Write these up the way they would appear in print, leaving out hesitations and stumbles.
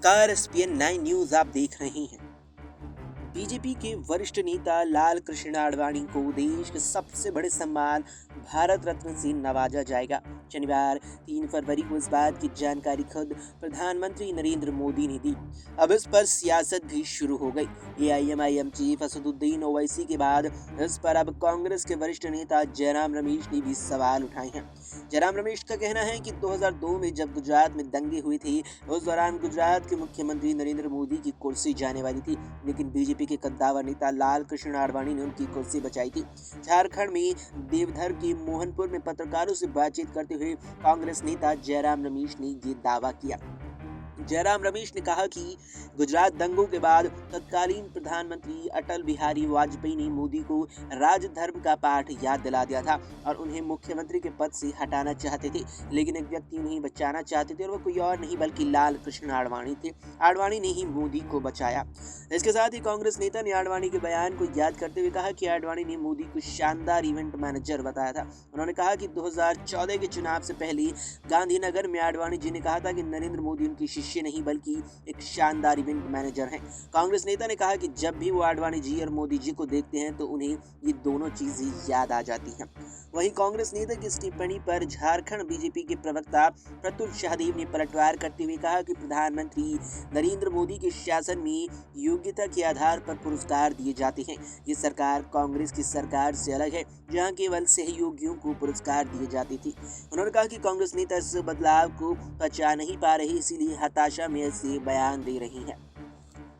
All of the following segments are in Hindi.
नमस्कार, एसपीएन 9 न्यूज आप देख रहे हैं। बीजेपी के वरिष्ठ नेता लाल कृष्ण आडवाणी को देश के सबसे बड़े सम्मान भारत रत्न से नवाजा जाएगा। शनिवार 3 फरवरी को इस बात की जानकारी खुद प्रधानमंत्री नरेंद्र मोदी ने दी। अब इस पर सियासत भी शुरू हो गई। एआईएमआईएम चीफ असदुद्दीन ओवैसी के बाद इस पर अब कांग्रेस के वरिष्ठ नेता जयराम रमेश ने भी सवाल उठाए हैं। जयराम रमेश का कहना है कि 2002 में जब गुजरात में दंगे हुए थे, उस दौरान गुजरात के मुख्यमंत्री नरेंद्र मोदी की कुर्सी जाने वाली थी, लेकिन बीजेपी के कद्दावर नेता लाल कृष्ण आडवाणी ने उनकी कुर्सी बचाई थी। झारखंड में देवधर के मोहनपुर में पत्रकारों से बातचीत करते हुए कांग्रेस नेता जयराम रमेश ने ये दावा किया। जयराम रमेश ने कहा कि गुजरात दंगों के बाद तत्कालीन प्रधानमंत्री अटल बिहारी वाजपेयी ने मोदी को राजधर्म का पाठ याद दिला दिया था और उन्हें मुख्यमंत्री के पद से हटाना चाहते थे, लेकिन एक व्यक्ति उन्हें बचाना चाहते थे और वो कोई और नहीं बल्कि लाल कृष्ण आडवाणी थे। आडवाणी ने ही मोदी को बचाया। इसके साथ ही कांग्रेस नेता ने आडवाणी के बयान को याद करते हुए कहा कि आडवाणी ने मोदी को शानदार इवेंट मैनेजर बताया था। उन्होंने कहा कि 2014 के चुनाव से पहले गांधीनगर में आडवाणी जी ने कहा था कि नरेंद्र मोदी उनकी शिष्य नहीं बल्कि एक शानदार इवेंट मैनेजर हैं। कांग्रेस नेता ने कहा कि जब भी वो आडवाणी जी और मोदी जी को देखते हैं तो उन्हें ये दोनों चीजें याद आ जाती हैं। वहीं कांग्रेस नेता की इस टिप्पणी पर झारखंड बीजेपी के प्रवक्ता प्रतुल शाहदेव ने पलटवार करते हुए कहा कि प्रधानमंत्री नरेंद्र मोदी के शासन में योग्यता के आधार पर पुरस्कार दिए जाते हैं। ये सरकार कांग्रेस की सरकार से अलग है, जहां केवल सहयोगियों को पुरस्कार दिए जाते थे। उन्होंने कहा कि कांग्रेस नेता इस बदलाव को पचा नहीं पा रही, इसीलिए हताशा में ऐसे बयान दे रही है।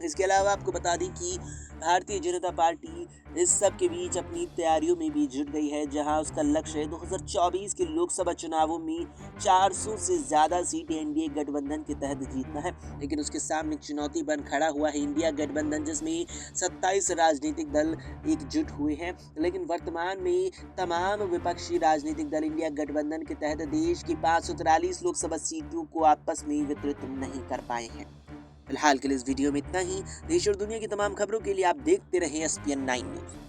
इसके अलावा आपको बता दें कि भारतीय जनता पार्टी इस सब के बीच अपनी तैयारियों में भी जुट गई है, जहां उसका लक्ष्य 2024 के लोकसभा चुनावों में 400 से ज़्यादा सीटें एनडीए गठबंधन के तहत जीतना है। लेकिन उसके सामने चुनौती बन खड़ा हुआ है इंडिया गठबंधन, जिसमें 27 राजनीतिक दल एकजुट हुए हैं। लेकिन वर्तमान में तमाम विपक्षी राजनीतिक दल इंडिया गठबंधन के तहत देश की 543 लोकसभा सीटों को आपस में वितरित नहीं कर पाए हैं। फिलहाल के लिए इस वीडियो में इतना ही। देश और दुनिया की तमाम खबरों के लिए आप देखते रहें एसपीएन 9 न्यूज।